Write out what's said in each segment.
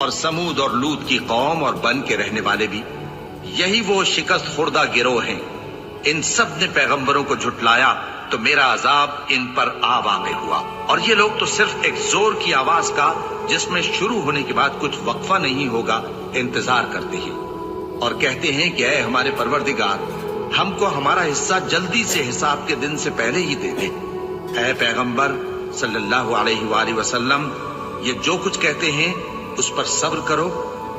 اور سمود اور لوط کی قوم اور بن کے رہنے والے بھی، یہی وہ شکست خوردہ گروہ ہیں۔ ان سب نے پیغمبروں کو جھٹلایا تو میرا عذاب ان پر آ واقع ہوا، اور یہ لوگ تو صرف ایک زور کی آواز کا جس میں شروع ہونے کے بعد کچھ وقفہ نہیں ہوگا انتظار کرتے ہیں، اور کہتے ہیں کہ اے ہمارے پروردگار، ہم کو ہمارا حصہ جلدی سے حساب کے دن سے پہلے ہی دے دے۔ اے پیغمبر صلی اللہ علیہ وآلہ وسلم، یہ جو کچھ کہتے ہیں اس پر صبر کرو،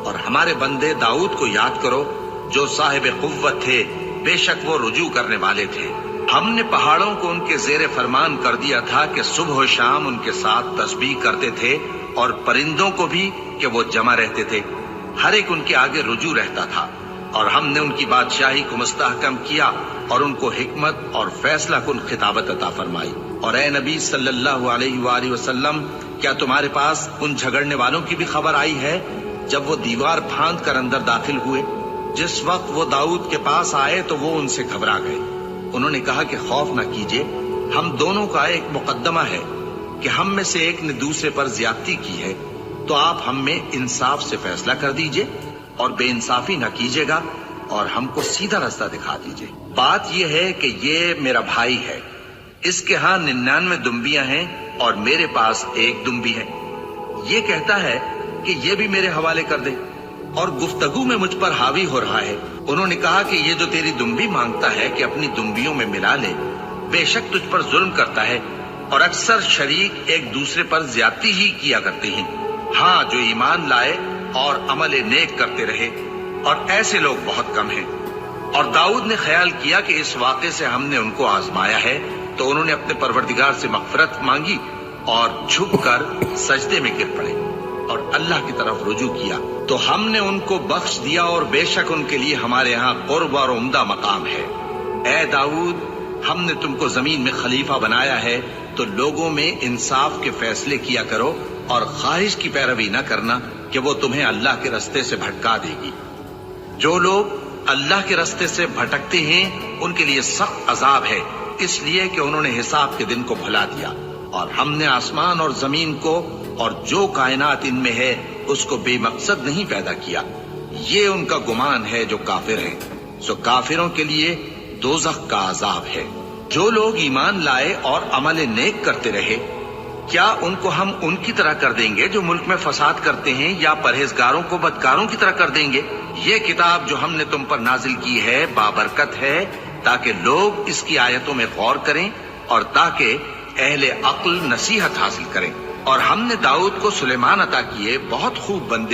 اور ہمارے بندے داؤد کو یاد کرو جو صاحب قوت تھے، بے شک وہ رجوع کرنے والے تھے۔ ہم نے پہاڑوں کو ان کے زیر فرمان کر دیا تھا کہ صبح و شام ان کے ساتھ تسبیح کرتے تھے، اور پرندوں کو بھی کہ وہ جمع رہتے تھے، ہر ایک ان کے آگے رجوع رہتا تھا، اور ہم نے ان کی بادشاہی کو مستحکم کیا اور ان کو حکمت اور فیصلہ کن خطابت عطا فرمائی۔ اور اے نبی صلی اللہ علیہ وآلہ وسلم، کیا تمہارے پاس ان جھگڑنے والوں کی بھی خبر آئی ہے جب وہ دیوار پھاند کر اندر داخل ہوئے؟ جس وقت وہ داؤد کے پاس آئے تو وہ ان سے گھبرا گئے۔ انہوں نے کہا کہ خوف نہ کیجیے، ہم دونوں کا ایک مقدمہ ہے کہ ہم میں سے ایک نے دوسرے پر زیادتی کی ہے، تو آپ ہم میں انصاف سے فیصلہ کر دیجئے اور بے انصافی نہ کیجیے گا، اور ہم کو سیدھا راستہ دکھا دیجئے۔ بات یہ ہے کہ یہ میرا بھائی ہے، اس کے ہاں 99 دمبیاں ہیں اور میرے پاس ایک دمبی ہے۔ یہ کہتا ہے کہ یہ بھی میرے حوالے کر دے، اور گفتگو میں مجھ پر حاوی ہو رہا ہے۔ انہوں نے کہا کہ یہ جو تیری دمبی مانگتا ہے کہ اپنی دمبیوں میں ملا لے، بے شک تجھ پر ظلم کرتا ہے، اور اکثر شریک ایک دوسرے پر زیادتی ہی کیا کرتے ہیں۔ ہاں، جو ایمان لائے اور عمل نیک کرتے رہے، اور ایسے لوگ بہت کم ہیں۔ اور داؤد نے خیال کیا کہ اس واقعے سے ہم نے ان کو آزمایا ہے، تو انہوں نے اپنے پروردگار سے مغفرت مانگی اور جھک کر سجدے میں گر پڑے اور اللہ کی طرف رجوع کیا، تو ہم نے ان کو بخش دیا، اور بے شک ان کے لیے ہمارے ہاں قرب اور عمدہ مقام ہے۔ اے داؤد، ہم نے تم کو زمین میں خلیفہ بنایا ہے، تو لوگوں میں انصاف کے فیصلے کیا کرو، اور خواہش کی پیروی نہ کرنا کہ وہ تمہیں اللہ کے رستے سے بھٹکا دے گی۔ جو لوگ اللہ کے رستے سے بھٹکتے ہیں ان کے لیے سخت عذاب ہے، اس لیے کہ انہوں نے حساب کے دن کو بھلا دیا۔ اور ہم نے آسمان اور زمین کو اور جو کائنات ان میں ہے اس کو بے مقصد نہیں پیدا کیا۔ یہ ان کا گمان ہے جو کافر ہیں، سو کافروں کے لیے دوزخ کا عذاب ہے۔ جو لوگ ایمان لائے اور عمل نیک کرتے رہے، کیا ان کو ہم ان کی طرح کر دیں گے جو ملک میں فساد کرتے ہیں، یا پرہیزگاروں کو بدکاروں کی طرح کر دیں گے؟ یہ کتاب جو ہم نے تم پر نازل کی ہے بابرکت ہے، تاکہ لوگ اس کی آیتوں میں غور کریں اور تاکہ اہل عقل نصیحت حاصل کریں۔ اور ہم نے داؤد کو سلیمان عطا کیے، بہت خوب بندے